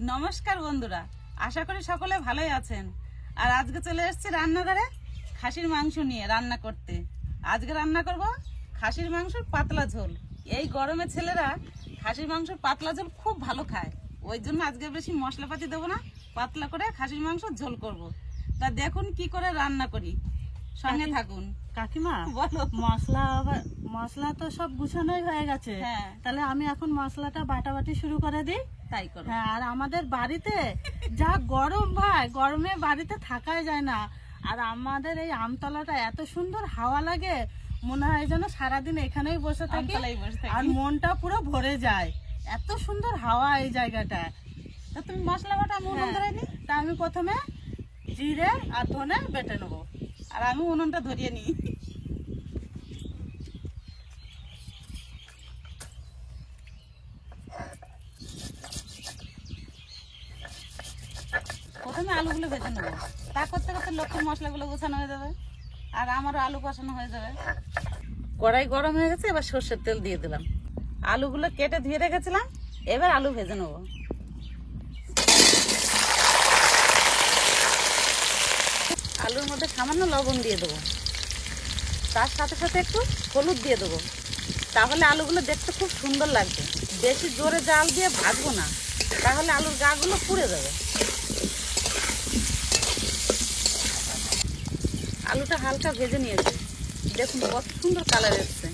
নমস্কার বন্ধুরা, আশা করি সকলে ভালোই আছেন। আর আজকে চলে এসেছি রান্নাঘরে খাসির মাংস নিয়ে রান্না করতে। আজকে রান্না করব খাসির মাংসের পাতলা ঝোল। এই গরমে ছেলেরা খাসির মাংসের পাতলা ঝোল খুব ভালো খায়, ওই জন্য আজকে বেশি মশলাপাতি দেবো না, পাতলা করে খাসির মাংস ঝোল করব। তা দেখুন কি করে রান্না করি, সঙ্গে থাকুন। কাকিমা বলো। মশলা তো সব গুছানোই হয়ে গেছে। হ্যাঁ, তাহলে আমি এখন মশলাটা বাটাবাটি শুরু করে দিই। তাই করো। হ্যাঁ, আর আমাদের বাড়িতে যা গরম ভাই, গরমে বাড়িতে থাকাই যায় না। আর আমাদের এই আমতলাটা এত সুন্দর হাওয়া লাগে, মনে হয় যেন সারাদিন এখানেই বসে থাকি আর মনটা পুরো ভরে যায়। এত সুন্দর হাওয়া এই জায়গাটা। তা তুমি মশলা বাটা উনুন ধরাইনি? তা আমি প্রথমে জিরে আর ধনে বেটে নেবো, আর আমি উনুনটা ধরিয়ে নিই। প্রথমে আলুগুলো ভেজে নেবো, তা করতে করতে লক্ষ্মীর মশলাগুলো গোছানো হয়ে যাবে আর আমারও আলু কষানো হয়ে যাবে। কড়াই গরম হয়ে গেছে, এবার সর্ষের তেল দিয়ে দিলাম। আলুগুলো কেটে ধুয়ে রেখেছিলাম, এবার আলু ভেজে নেবো। আলুর মধ্যে সামান্য লবণ দিয়ে দেবো, তার সাথে সাথে একটু হলুদ দিয়ে দেবো, তাহলে আলুগুলো দেখতে খুব সুন্দর লাগবে। বেশি জোরে জাল দিয়ে ভাজবো না, তাহলে আলুর গাগুলো পুড়ে যাবে। আলুটা হালকা ভেজে নিয়েছে, দেখুন কত সুন্দর কালার এসছে,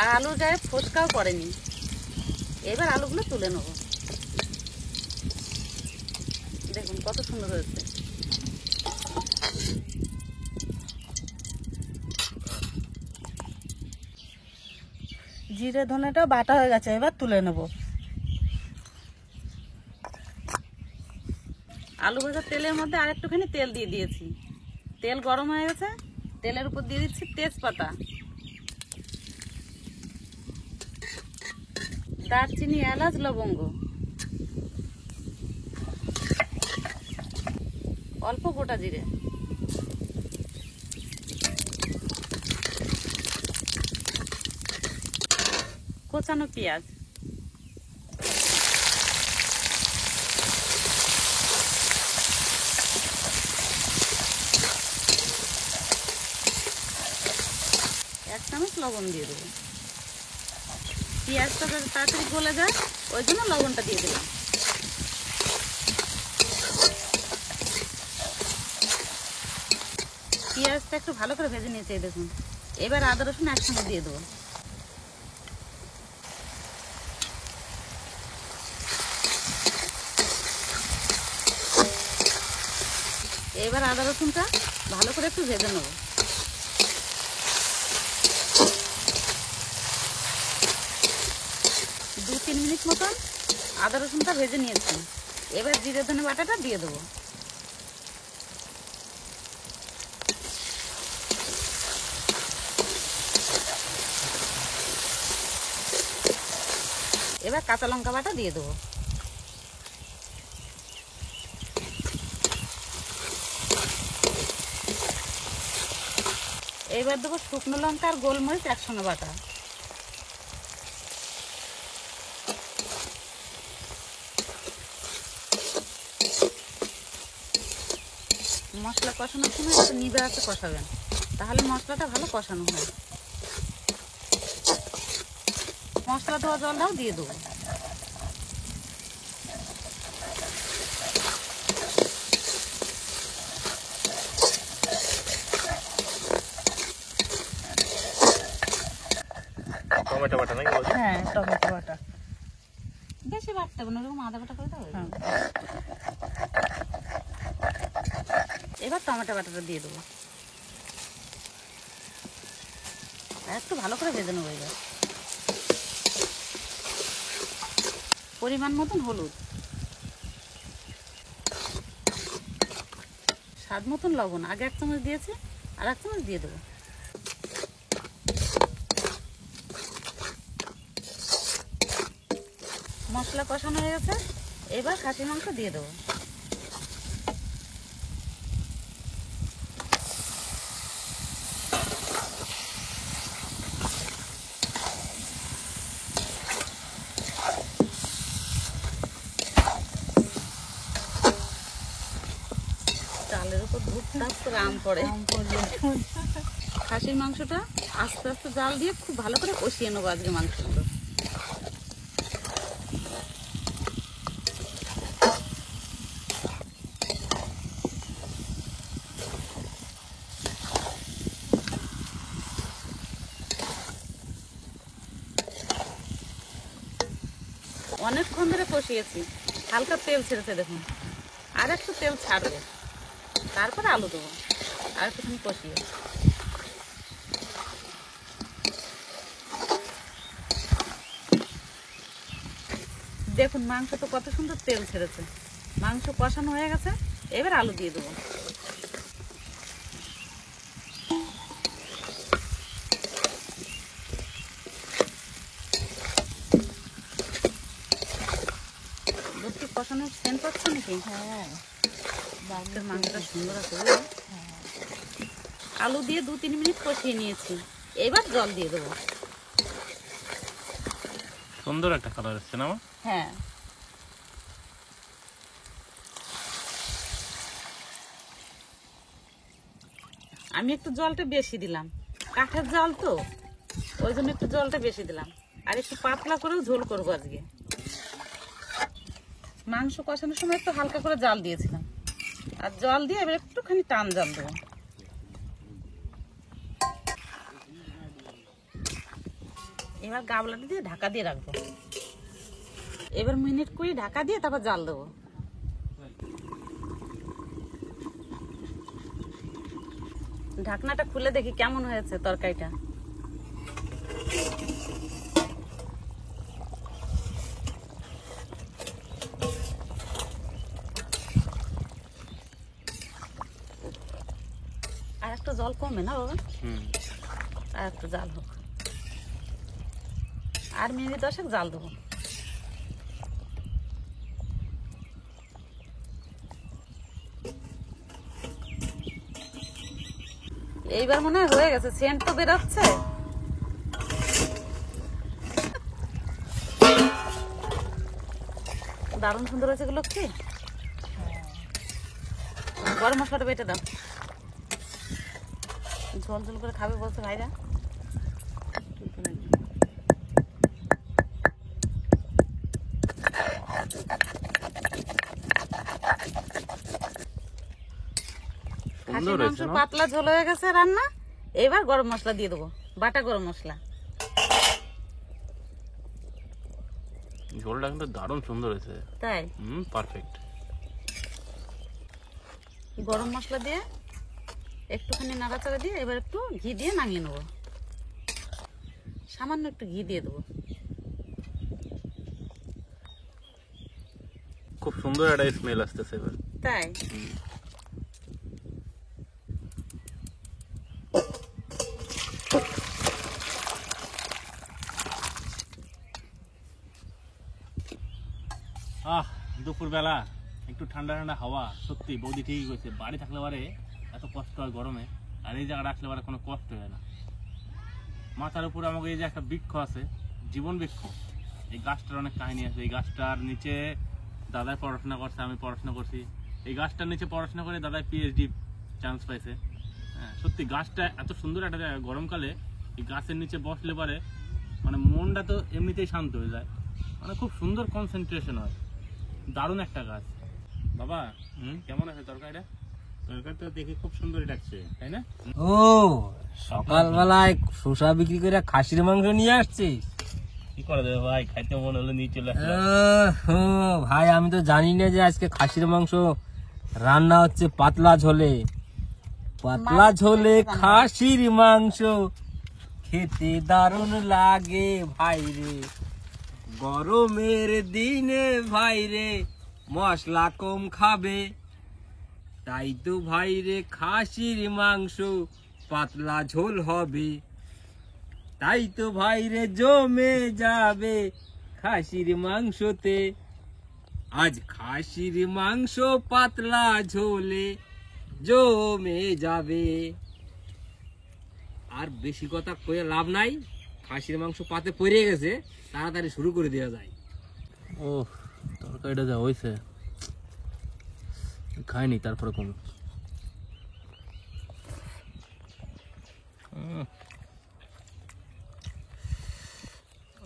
আর আলুর গায়ে ফোসকাও পড়েনি। এবার আলুগুলো তুলে নেব, দেখুন কত সুন্দর হয়েছে। জিরে ধনেটা বাটা হয়ে গেছে, এবার তুলে নেব। আলু ভাজা তেলের মধ্যে আর একটুখানি তেল দিয়ে দিয়েছি, তেল গরম হয়ে গেছে, তেলের উপর দিয়ে দিচ্ছি তেজপাতা, দারচিনি, এলাচ, লবঙ্গ, অল্প গোটা জিরে, কোচানো পেঁয়াজ, এক চামচ লবণ দিয়ে দেবো। পেঁয়াজটা যাতে তাড়াতাড়ি গলে যায়, ওই জন্য লবণটা দিয়ে দিলাম। পেঁয়াজটা একটু ভালো করে ভেজে নিয়েছে, দেখুন। এবার আদা রসুন একসঙ্গে দিয়ে দেবো। এবার আদা রসুনটা ভালো করে একটু ভেজে নেবো। দু তিন মিনিট মতন আদা রসুনটা ভেজে নিয়েছি, এবার জিরে ধনে বাটাটা দিয়ে দেবো। এবার কাঁচা লঙ্কা বাটা দিয়ে দেবো। এবার দেবো শুকনো লঙ্কা আর গোলমরিচ একসঙ্গে বাটা। মশলা কষানোর সময় একটু নিভে আঁচে কষাবেন, তাহলে মশলাটা ভালো কষানো হয়। মশলা ধোয়া জলটাও দিয়ে দেবো। টমেটো বাটা নাকি বলছেন? হ্যাঁ, টমেটো বাটা বেশি বাটতে হবে না, ওরকম আদা বাটা করে দেবো। এবার টমেটো বাটাটা দিয়ে দেবো, একটু ভালো করে ভেজে নেবো। এবার পরিমাণ মতন হলুদ, স্বাদ মতন লবণ, আগে এক চামচ দিয়েছি, আর এক চামচ দিয়ে দেবো। মশলা কষানো হয়ে গেছে, এবার খাসির মাংস দিয়ে দেবো। জালের উপর ধূপধাপ করে আম পড়ে। খাসির মাংসটা আস্তে আস্তে জাল দিয়ে খুব ভালো করে কষিয়ে নেবো আজকে মাংসগুলো। অনেকক্ষণ ধরে কষিয়েছি, হালকা তেল ছেড়েছে দেখুন, আর একটু তেল ছাড়বে, তারপরে আলু দেবো, আর একটুখানি কষিয়ে। দেখুন মাংস তো কত সুন্দর তেল ছেড়েছে, মাংস কষানো হয়ে গেছে, এবার আলু দিয়ে দেবো। কষানোর সেন্ট পাচ্ছে নাকি? হ্যাঁ, মাংসটা সুন্দর আছে। আলু দিয়ে 2-3 মিনিট কষিয়ে নিয়েছি, এবার জল দিয়ে দেবো। সুন্দর একটা কালার আসছে না? হ্যাঁ, আমি একটু জলটা বেশি দিলাম, কাঠের জাল তো ওই জন্য একটু জলটা বেশি দিলাম, আর একটু পাতলা করেও ঝোল করবো আজকে। মাংস কষানোর সময় একটু হালকা করে জাল দিয়েছিলাম, আর জল দিয়ে এবার একটুখানি টান জাল দেবো। এবার গাবলাটা দিয়ে ঢাকা দিয়ে রাখবো, এবার মিনিট 20 ঢাকা দিয়ে তারপর জাল দেবো। ঢাকনাটা খুলে দেখি কেমন হয়েছে তরকারিটা। আর একটু জল কমে না বাবা? আর একটু জাল হোক, আর মিনিট 10 জাল দেবো। এইবার মনে হয় হয়ে গেছে, সেন্ট তো বেরোচ্ছে। দারুণ সুন্দর হয়েছে এগুলো। কি গরম মশলাটা বেটে দাও, ঝোল ঝোল করে খাবে বলছে ভাইরা। খাসির মাংস পাতলা ঝোল হয়ে গেছে রান্না, এবার গরম মশলা দিয়ে দেবো, বাটা গরম মশলা। ঝোলটা কিন্তু দারুণ সুন্দর হয়েছে। তাই? পারফেক্ট। গরম মশলা দিয়ে একটুখানি নাড়াচাড়া দিয়ে এবার একটু ঘি দিয়ে নামিয়ে নেবো, সামান্য একটু ঘি দিয়ে দেবো। খুব সুন্দর একটা স্মেল আসতেছে এবার। তাই? দুপুর বেলা একটু ঠান্ডা ঠান্ডা হাওয়া, সত্যি বৌদি ঠিকই করেছে। বাড়ি থাকলে পারে এত কষ্ট হয় গরমে, আর এই জায়গাটা আসলে পারে কোনো কষ্ট হয় না। মাথার উপরে আমাকে এই যে একটা বৃক্ষ আছে, জীবন বৃক্ষ, এই গাছটার অনেক কাহিনী আছে। এই গাছটার নিচে দাদাই পড়াশোনা করছে, আমি পড়াশোনা করছি। এই গাছটার নিচে পড়াশোনা করে দাদাই পিএইচডি চান্স পাইছে। হ্যাঁ, সত্যি গাছটা এত সুন্দর একটা জায়গা। গরমকালে এই গাছের নিচে বসলে পারে মানে মনটা তো এমনিতেই শান্ত হয়ে যায়, মানে খুব সুন্দর কনসেন্ট্রেশন হয়। দারুণ একটা গাছ। বাবা কেমন আছে তরকারিটা? তরকারিটা দেখে খুব সুন্দরই লাগছে, তাই না? ও সকালবেলায় শসা বিক্রি করে খাসির মাংস নিয়ে আসছিস? কি করে দেবে ভাই, খাইতে মনে হলো নিয়ে চলে আসলাম। ভাই আমি তো জানি না যে আজকে খাসির মাংস রান্না হচ্ছে পাতলা ঝোলে। পাতলা ঝোলে খাসির মাংস খেতে দারুণ লাগে ভাই রে, গরমের দিনে ভাই রে মশলা কম খাবে, তাই তো ভাই রে খাসির মাংস পাতলা ঝোল হবে, তাই তো ভাই রে জমে যাবে খাসির মাংসতে, আজ খাসির মাংস পাতলা ঝোলে জমে যাবে। আর বেশি কথা কয়ে লাভ নাই, খাসির মাংস পাতে পড়ে গেছে, তাড়াতাড়ি শুরু করে দেওয়া যায়। ও তরকারিটা যা হয়েছে খাইনি, তারপরে কম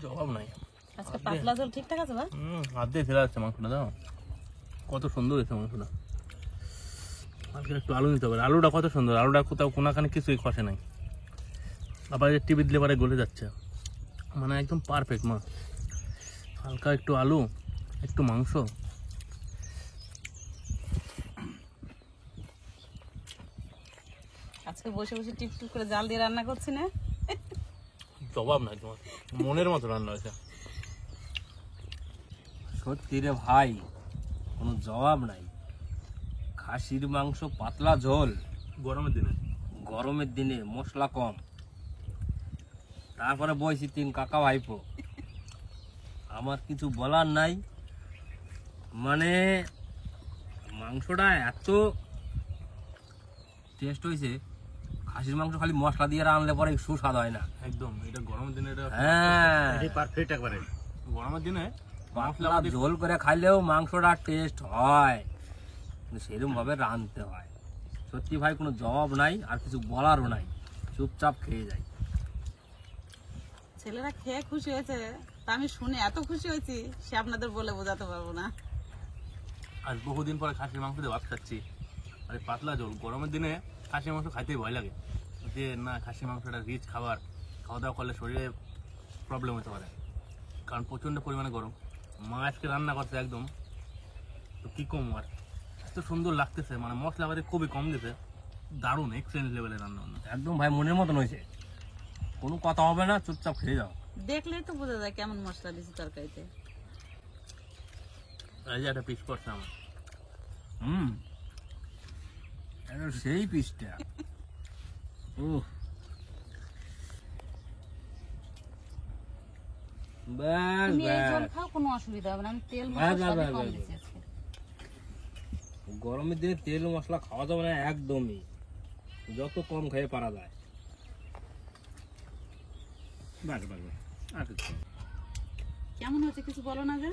জবাব নাই। আজকে পাতলা ঝোল ঠিকঠাক আছে বা? হাত দিয়ে ফেরা যাচ্ছে মাংসটা, দাও কত সুন্দর হয়েছে মাংসটা। আজকে একটু আলু নিতে হবে, আলুটা কত সুন্দর, আলুটা কোথাও কোনাখানে কিছুই খসে নাই, আবার যে টিভি দিলে পরে গলে যাচ্ছে, মানে একদম পারফেক্ট মা। হালকা একটু আলু, একটু মাংস, আজকে বসে বসে টিপটিপ করে জাল দিয়ে রান্না করছি না? জবাব নাই তোমার, মনের মতো রান্না হয়েছে। সত্যি রে ভাই, কোনো জবাব নাই। খাসির মাংস পাতলা ঝোল, গরমের দিনে গরমের দিনে মশলা কম, তারপরে বয়সী 3 কাকা ভাইপো, আমার কিছু বলার নাই। মানে মাংসটা এত টেস্ট হয়েছে, খাসির মাংস খালি মশলা দিয়ে রান্নলে পরে সুস্বাদ হয় না। একদম, এটা গরমের দিনে এটা হ্যাঁ, পারফেক্ট একবারে। গরমের দিনে মশলা ঝোল করে খাইলেও মাংসটা টেস্ট হয়, কিন্তু সেরকম ভাবে রাঁধতে হয়। সত্যি ভাই কোনো জবাব নাই, আর কিছু বলারও নাই, চুপচাপ খেয়ে যাই। ছেলেরা খেয়ে খুশি হয়েছে, তা আমি শুনে এত খুশি হয়েছি সে আপনাদের বলে বোঝাতে পারবো না। আজ বহুদিন পরে খাসির মাংস দিয়ে ভাত খাচ্ছি, আর এই পাতলা ঝোল। গরমের দিনে খাসির মাংস খাইতেই ভয় লাগে, যে না খাসির মাংসটা রিচ খাবার, খাওয়া দাওয়া করলে শরীরে প্রবলেম হতে পারে, কারণ প্রচণ্ড পরিমাণে গরম। মা আজকে রান্না করছে একদম, তো কী কম আর, এত সুন্দর লাগতেছে, মানে মশলা বাড়ি খুবই কম দিতে, দারুণ এক্সেলেন্ট লেভেলের রান্না বান্না। একদম ভাই মনের মতন হয়েছে, কোনো কথা হবে না, চুপচাপ খেয়ে যাও। দেখলেই তো বোঝা যায় কেমন মশলা দিয়েছি তরকারিতে। এই যে একটা পিস করছে আমার, এটা সেই পিসটা। ব্যাস তুমি এই ঝোল ব্যাস, খাও, কোনো অসুবিধা হবে না, আমি তেল ব্যাস, মশলা সবই ব্যাস, কম ব্যাস, দিয়েছি আজকে। গরমের দিনে তেল মশলা খাওয়া যাবে না একদমই, যত কম খেয়ে পারা যায়। বাস বাস বাস, আর কিছু না। কেমন হচ্ছে কিছু বলো না যে?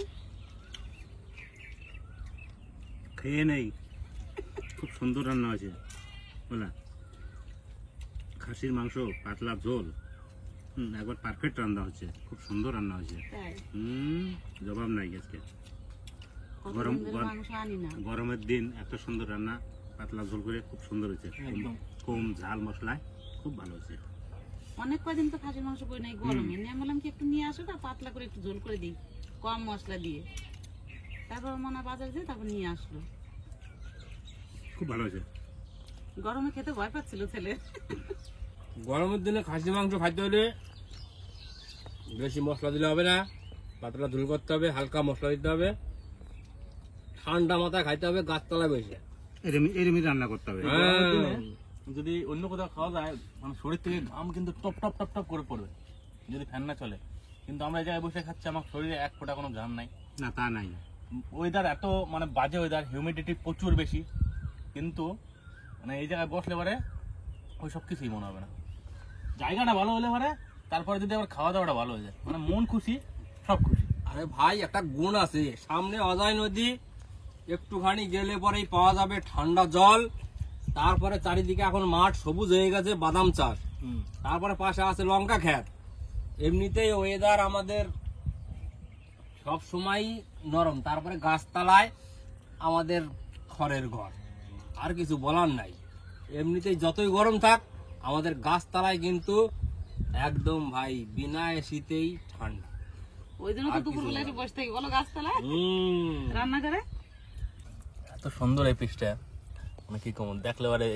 খেয়ে নেই, খুব সুন্দর রান্না হয়েছে বলা। খাসির মাংস পাতলা ঝোল, একবার পারফেক্ট রান্না হচ্ছে, খুব সুন্দর রান্না হয়েছে। তাই জবাব নাই আজকে। কতদিন ধরে মাংস আনি না। গরমের দিন এত সুন্দর রান্না, পাতলা ঝোল করে খুব সুন্দর হয়েছে, একদম। কম ঝাল মশলায় খুব ভালো হয়েছে। অনেক কয়দিন তো খাসির মাংস করি নাই গরমে, নিয়ে আমি বললাম কি একটু নিয়ে আসো না, পাতলা করে একটু ঝোল করে দিই কম মশলা দিয়ে। তারপর মনে বাজার দিয়ে তারপর নিয়ে আসলো। খুব ভালো হয়েছে। গরমে খেতে ভয় পাচ্ছিল ছেলে। গরমের দিনে খাসি মাংস খাইতে হলে বেশি মশলা দিলে হবে না, পাতলা ঝোল করতে হবে, হালকা মশলা দিতে হবে, ঠান্ডা মাথায় খাইতে হবে, গাছতলায় বসে। এরমই রান্না করতে হবে। গরমের দিনে যদি অন্য কোথাও খাওয়া যায়, মানে শরীর থেকে ঘাম কিন্তু টপ টপ টপ টপ করে পড়বে যদি ফ্যান না চলে, কিন্তু আমরা এই জায়গায় বসে খাচ্ছি, আমার শরীরে এক ফোঁটা কোনো ঘাম নাই। না তা নাই, ওয়েদার এত মানে বাজে ওয়েদার, হিউমিডিটি প্রচুর বেশি, কিন্তু মানে এই জায়গায় বসলে পরে ওই সব কিছুই মনে হবে না। জায়গাটা ভালো হলে পরে তারপরে যদি আবার খাওয়া দাওয়াটা ভালো হয়ে যায়, মানে মন খুশি, সব খুশি। আরে ভাই একটা গুণ আছে, সামনে অজয় নদী, একটুখানি গেলে পরেই পাওয়া যাবে ঠান্ডা জল, তারপরে চারিদিকে এখন মাঠ সবুজ হয়ে গেছে, বাদাম চাষ, তারপরে পাশে আছে লঙ্কা ক্ষেত। এমনিতেই ওয়েদার আমাদের সব সময় নরম, তারপরে গাছতলায় আমাদের খড়ের ঘর, আর কিছু বলার নাই। এমনিতেই যতই গরম থাক, আমাদের গাছতলায় কিন্তু একদম ভাই বিনা এসিতেই ঠান্ডা। ওই জন্য তো দুপুর বেলা এসে বসে থাকি বলো গাছতলায় রান্না করে। এত সুন্দর এই পিসটা, মানে কি কম, দেখলে পরে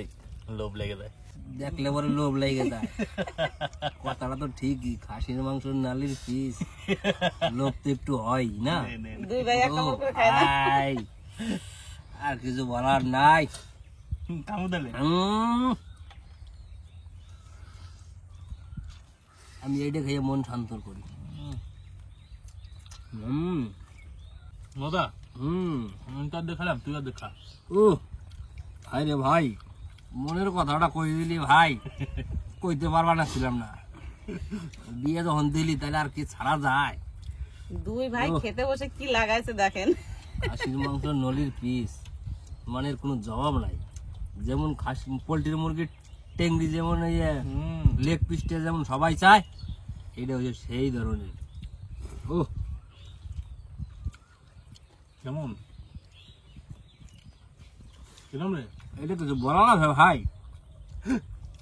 লোভ লেগে যায়। দেখলে পরে লোভ লেগে যায়, কথাটা তো ঠিকই, খাসির মাংস নালির পিস, লোভ তো একটু হয় না। দুই ভাই এক কামড় করে ও খায় না। ভাই, আর কিছু বলার নাই। কামুদালে আমি এইটা খেয়ে মন শান্ত করি। মজা। আমি তো আর দেখালাম, তুই আর দেখা। ও ভাই রে ভাই, মনের কথাটা কই দিলি ভাই, কইতে পারবা না ছিলাম না। বিয়ে যখন দিলি তাহলে আর কি ছাড়া যায়। দুই ভাই খেতে বসে কি লাগাইছে দেখেন। খাসির মাংস নলির পিস, মানে কোনো জবাব নাই। যেমন খাসি পোলট্রির মুরগির টেংরি যেমন এই হুম লেগ পিসটা যেমন সবাই চায়, এটা হচ্ছে সেই ধরনের। ও কেমন কিরম রে? এটা কিছু বলা না ভাই,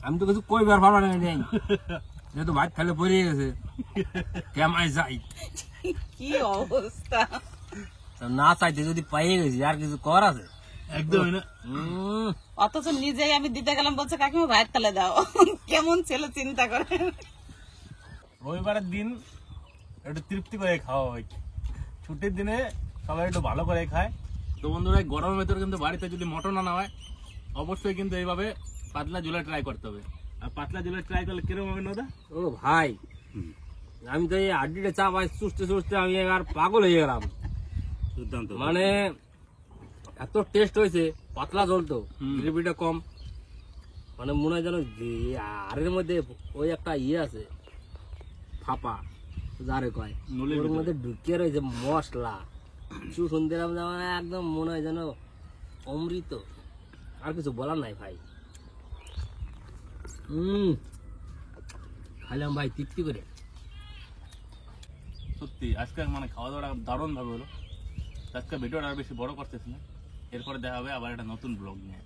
আমি তো কিছু কইবার পারবো না, নেই যেহেতু ভাত খালে পড়ে গেছে কেমন যাই। কি অবস্থা! তা না চাইতে যদি পাইয়ে গেছি, আর কিছু কর আছে? একদমই না। অথচ নিজেই আমি দিতে গেলাম, বলছে কাকিমা ভাত তালে দাও। কেমন ছেলে চিন্তা করে। রবিবারের দিন একটু তৃপ্তি করে খাওয়া হয়, ছুটির দিনে সবাই একটু ভালো করে খায়। তো বন্ধুরা, এই গরমের ভেতরে কিন্তু বাড়িতে যদি মটন আনা হয়, অবশ্যই কিন্তু এইভাবে পাতলা ঝোলে ট্রাই করতে হবে। আর পাতলা ঝোলে ট্রাই করলে কিরকম হবে নদা? ও ভাই, আমি তো এই আড্ডিটা চা পাই চুষতে চুষতে আমি আর পাগল হয়ে গেলাম। দুর্দান্ত। মানে এত টেস্ট হয়েছে, পাতলা জল তো, হুম। গ্রেভিটা কম, মানে মনে হয় যেন আরের মধ্যে ওই একটা ইয়ে আছে ফাপা যারে কয়, নলের ওর ভিতরে। মধ্যে ঢুকিয়ে রয়েছে মশলা, সুসুন দিলাম যেমন একদম মনে হয় যেন অমৃত। আর কিছু বলার নাই ভাই। খাইলাম ভাই তৃপ্তি করে। সত্যি আজকে মানে খাওয়া দাওয়াটা দারুণ ভাবে হলো। আজকে ভিডিওটা আর বেশি বড় করতেছি না, এরপরে দেখা হবে আবার একটা নতুন ব্লগ নিয়ে।